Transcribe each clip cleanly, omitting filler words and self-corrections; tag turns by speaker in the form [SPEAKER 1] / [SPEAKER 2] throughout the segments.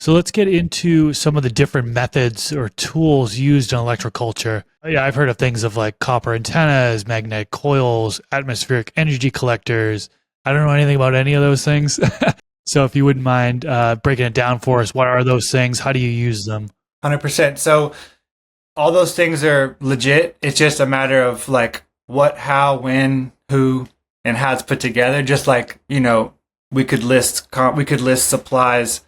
[SPEAKER 1] So let's get into some of the different methods or tools used in electroculture. Yeah, I've heard of things of like copper antennas, magnetic coils, atmospheric energy collectors. I don't know anything about any of those things. So if you wouldn't mind breaking it down for us, what are those things? How do you use them?
[SPEAKER 2] 100%. So all those things are legit. It's just a matter of like what, how, when, who, and how it's put together. Just like, we could list supplies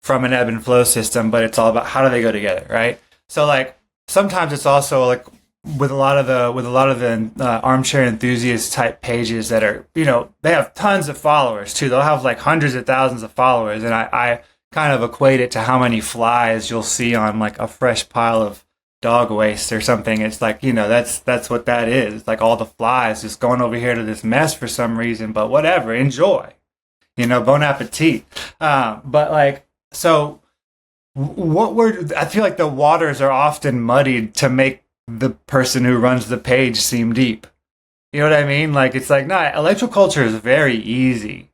[SPEAKER 2] from an ebb and flow system, but it's all about how do they go together, right? So like sometimes it's also like with a lot of the armchair enthusiast type pages that are, they have tons of followers too. They'll have like hundreds of thousands of followers, and I kind of equate it to how many flies you'll see on like a fresh pile of dog waste or something. It's like, that's what that is. It's like all the flies just going over here to this mess for some reason, but whatever, enjoy. Bon appetit. But like, so I feel like the waters are often muddied to make the person who runs the page seem deep. You know what I mean? Like, it's like, nah, electroculture is very easy.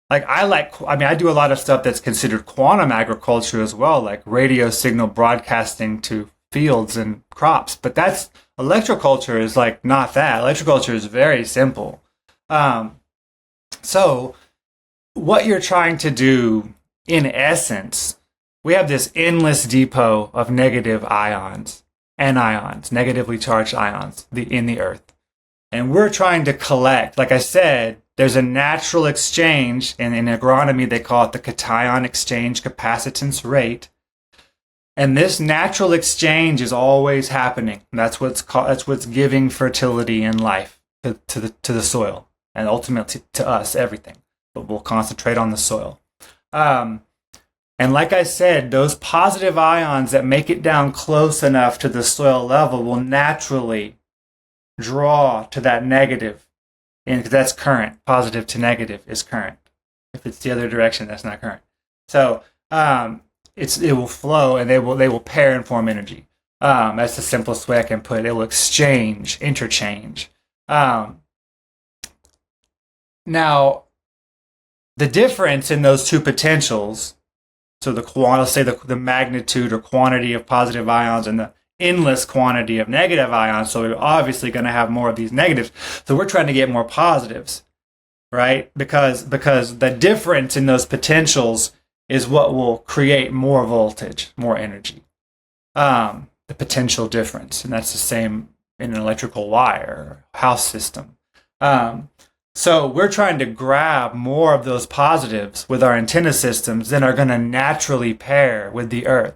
[SPEAKER 2] I do a lot of stuff that's considered quantum agriculture as well, like radio signal broadcasting to fields and crops. But electroculture is like not that. Electroculture is very simple. So what you're trying to do, in essence, we have this endless depot of negative ions, anions, negatively charged ions in the earth. And we're trying to collect, like I said, there's a natural exchange, and in agronomy they call it the cation exchange capacitance rate. And this natural exchange is always happening. That's what's giving fertility in life to the soil, and ultimately to us, everything. But we'll concentrate on the soil. And like I said, those positive ions that make it down close enough to the soil level will naturally draw to that negative. And that's current. Positive to negative is current. If it's the other direction, that's not current. So it will flow, and they will pair and form energy. That's the simplest way I can put it. It will interchange. Now, the difference in those two potentials, so let's say the magnitude or quantity of positive ions and the endless quantity of negative ions, so we're obviously going to have more of these negatives. So we're trying to get more positives, right? Because the difference in those potentials is what will create more voltage, more energy. The potential difference, and that's the same in an electrical wire or house system. So we're trying to grab more of those positives with our antenna systems than are going to naturally pair with the earth.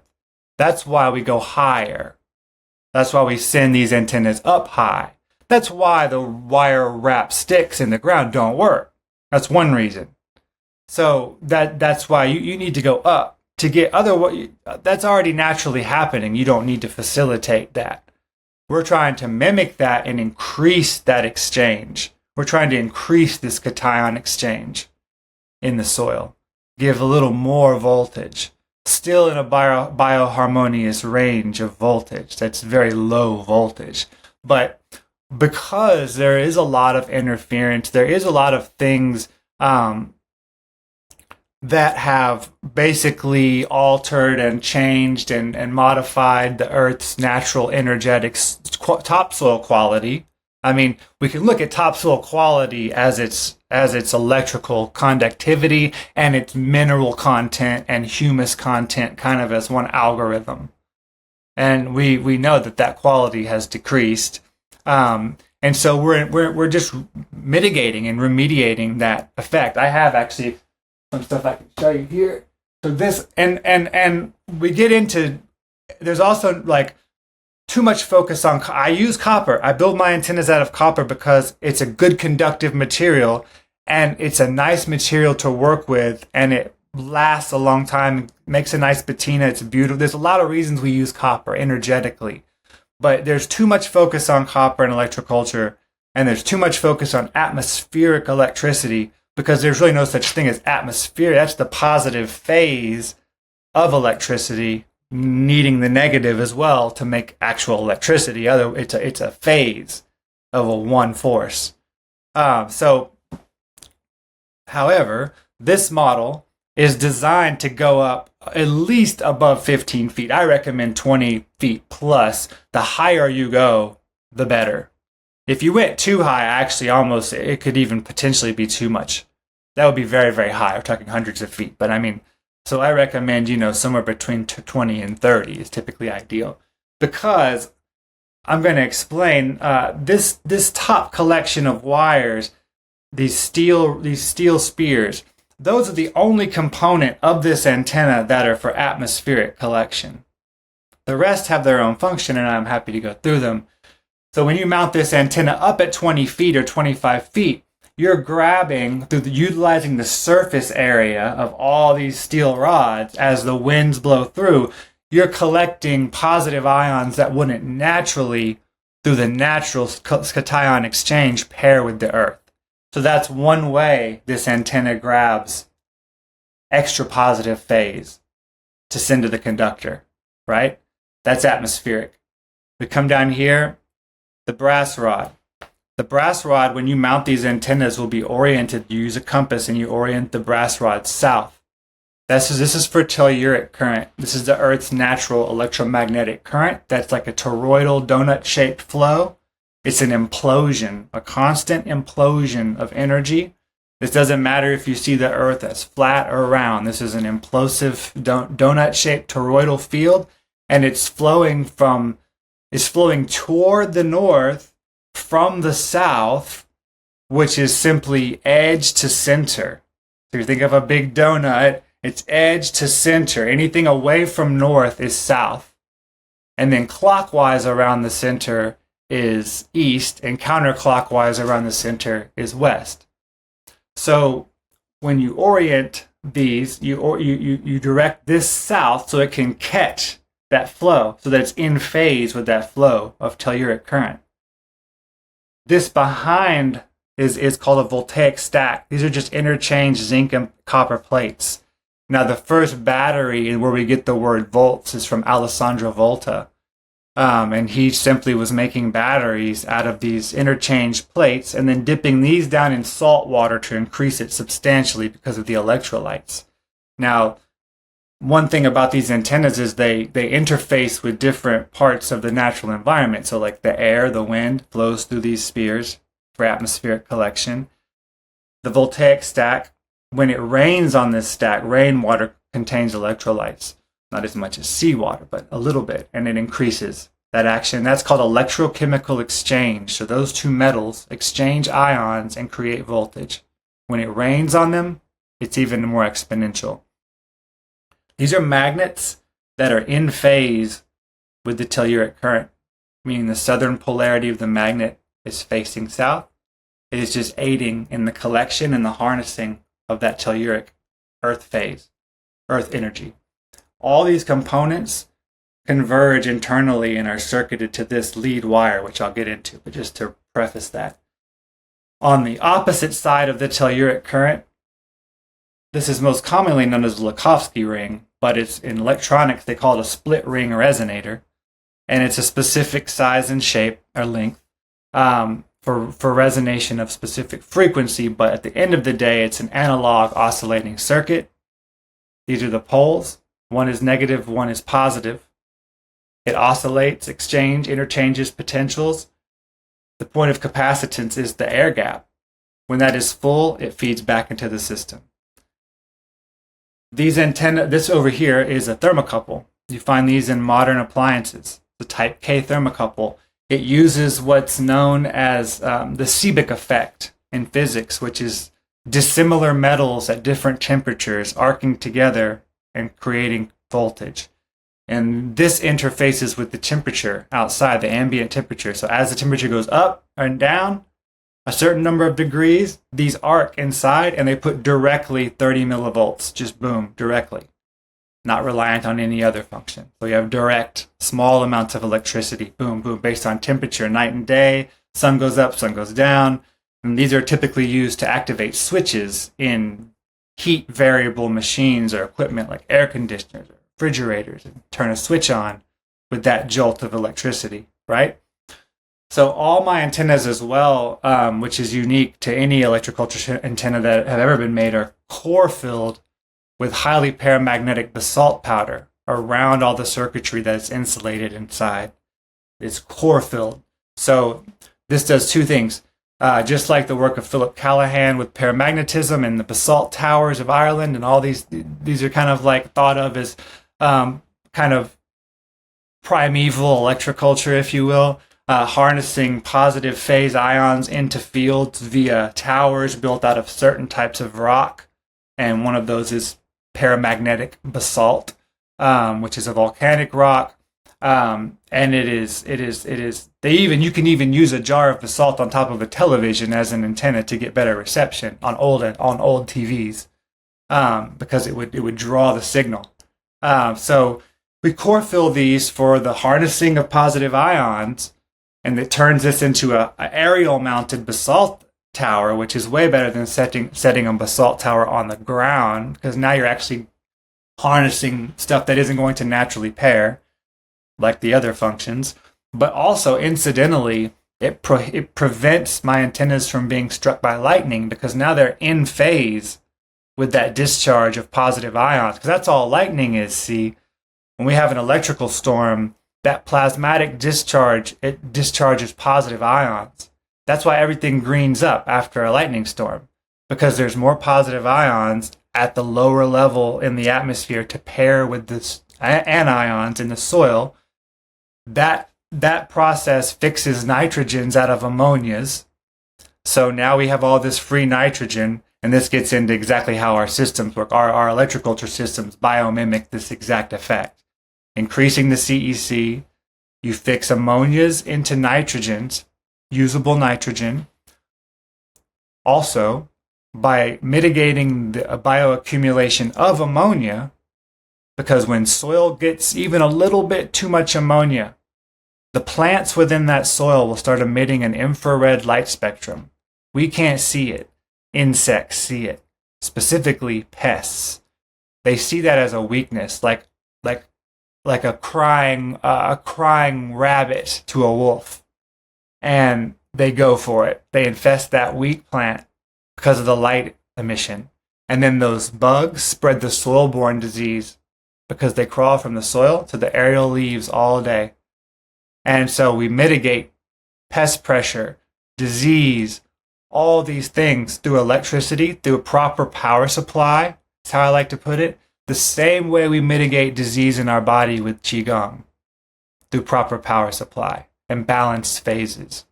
[SPEAKER 2] That's why we go higher. That's why we send these antennas up high. That's why the wire wrap sticks in the ground don't work. That's one reason. So that's why you need to go up to get that's already naturally happening. You don't need to facilitate that. We're trying to mimic that and increase that exchange. We're trying to increase this cation exchange in the soil, give a little more voltage, still in a bioharmonious range of voltage. That's very low voltage. But because there is a lot of interference, there is a lot of things that have basically altered and changed and modified the Earth's natural energetic topsoil quality. I mean, we can look at topsoil quality as its electrical conductivity and its mineral content and humus content kind of as one algorithm. And we know that quality has decreased. And so we're just mitigating and remediating that effect. I have actually some stuff I can show you here. So this and we get into, there's also like too much focus on, I use copper. I build my antennas out of copper because it's a good conductive material, and it's a nice material to work with, and it lasts a long time, makes a nice patina. It's beautiful. There's a lot of reasons we use copper energetically, but there's too much focus on copper in electroculture, and there's too much focus on atmospheric electricity, because there's really no such thing as atmosphere. That's the positive phase of electricity, needing the negative as well to make actual electricity. It's a phase of a one force. However, this model is designed to go up at least above 15 feet. I recommend 20 feet plus. The higher you go, the better. If you went too high, actually almost, it could even potentially be too much. That would be very, very high. We're talking hundreds of feet. But I mean, so I recommend, somewhere between 20 and 30 is typically ideal. Because I'm going to explain this top collection of wires, these steel spears, those are the only component of this antenna that are for atmospheric collection. The rest have their own function, and I'm happy to go through them. So when you mount this antenna up at 20 feet or 25 feet, you're grabbing utilizing the surface area of all these steel rods as the winds blow through. You're collecting positive ions that wouldn't naturally, through the natural cation exchange, pair with the Earth. So that's one way this antenna grabs extra positive phase to send to the conductor, right? That's atmospheric. We come down here, the brass rod. The brass rod, when you mount these antennas, will be oriented. You use a compass and you orient the brass rod south. This is for telluric current. This is the Earth's natural electromagnetic current. That's like a toroidal donut-shaped flow. It's an implosion, a constant implosion of energy. This doesn't matter if you see the Earth as flat or round. This is an implosive donut-shaped toroidal field, and it's flowing toward the north from the south, which is simply edge to center. So you think of a big donut, it's edge to center. Anything away from north is south. And then clockwise around the center is east, and counterclockwise around the center is west. So when you orient these, you direct this south so it can catch that flow, so that it's in phase with that flow of telluric current. This behind is called a voltaic stack. These are just interchanged zinc and copper plates. Now the first battery, and where we get the word volts, is from Alessandro Volta. And he simply was making batteries out of these interchanged plates and then dipping these down in salt water to increase it substantially because of the electrolytes. Now, one thing about these antennas is they interface with different parts of the natural environment. So like the air, the wind flows through these spheres for atmospheric collection. The voltaic stack, when it rains on this stack, rainwater contains electrolytes. Not as much as seawater, but a little bit, and it increases that action. That's called electrochemical exchange. So those two metals exchange ions and create voltage. When it rains on them, it's even more exponential. These are magnets that are in phase with the telluric current, meaning the southern polarity of the magnet is facing south. It is just aiding in the collection and the harnessing of that telluric earth phase, earth energy. All these components converge internally and are circuited to this lead wire, which I'll get into, but just to preface that. On the opposite side of the telluric current, this is most commonly known as the Lakhovsky ring, but it's in electronics, they call it a split ring resonator, and it's a specific size and shape or length for resonation of specific frequency, but at the end of the day, it's an analog oscillating circuit. These are the poles. One is negative, one is positive. It oscillates, interchanges potentials. The point of capacitance is the air gap. When that is full, it feeds back into the system. These this over here is a thermocouple. You find these in modern appliances. The type K thermocouple. It uses what's known as the Seebeck effect in physics, which is dissimilar metals at different temperatures arcing together and creating voltage. And this interfaces with the temperature outside, the ambient temperature. So as the temperature goes up and down a certain number of degrees, these arc inside and they put directly 30 millivolts, just boom, directly, not reliant on any other function. So you have direct, small amounts of electricity, boom, boom, based on temperature, night and day, sun goes up, sun goes down. And these are typically used to activate switches in heat variable machines or equipment like air conditioners or refrigerators, and turn a switch on with that jolt of electricity, right? So all my antennas as well, which is unique to any electroculture antenna that have ever been made, are core filled with highly paramagnetic basalt powder around all the circuitry that's insulated inside. It's core filled. So this does two things. Just like the work of Philip Callahan with paramagnetism and the basalt towers of Ireland, and all these are kind of like thought of as kind of primeval electroculture, if you will, harnessing positive phase ions into fields via towers built out of certain types of rock. And one of those is paramagnetic basalt, which is a volcanic rock. And you can even use a jar of basalt on top of a television as an antenna to get better reception on old TVs, because it would draw the signal. So we core fill these for the harnessing of positive ions, and it turns this into a aerial mounted basalt tower, which is way better than setting a basalt tower on the ground, because now you're actually harnessing stuff that isn't going to naturally pair like the other functions. But also, incidentally, it prevents my antennas from being struck by lightning, because now they're in phase with that discharge of positive ions, because that's all lightning is. See, when we have an electrical storm, that plasmatic discharge, it discharges positive ions. That's why everything greens up after a lightning storm, because there's more positive ions at the lower level in the atmosphere to pair with the anions in the soil. That process fixes nitrogens out of ammonias. So now we have all this free nitrogen, and this gets into exactly how our systems work. Our electroculture systems biomimic this exact effect. Increasing the CEC, you fix ammonias into nitrogens, usable nitrogen. Also, by mitigating the bioaccumulation of ammonia, because when soil gets even a little bit too much ammonia, the plants within that soil will start emitting an infrared light spectrum. We can't see it. Insects see it. Specifically, pests. They see that as a weakness, like a crying rabbit to a wolf, and they go for it. They infest that weak plant because of the light emission, and then those bugs spread the soil-borne disease because they crawl from the soil to the aerial leaves all day. And so we mitigate pest pressure, disease, all these things through electricity, through a proper power supply. That's how I like to put it. The same way we mitigate disease in our body with Qigong, through proper power supply and balanced phases.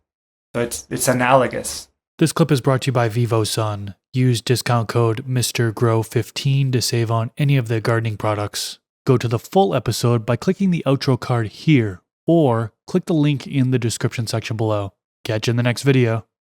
[SPEAKER 2] So it's analogous.
[SPEAKER 1] This clip is brought to you by VivoSun. Use discount code MrGrow15 to save on any of their gardening products. Go to the full episode by clicking the outro card here, or click the link in the description section below. Catch you in the next video.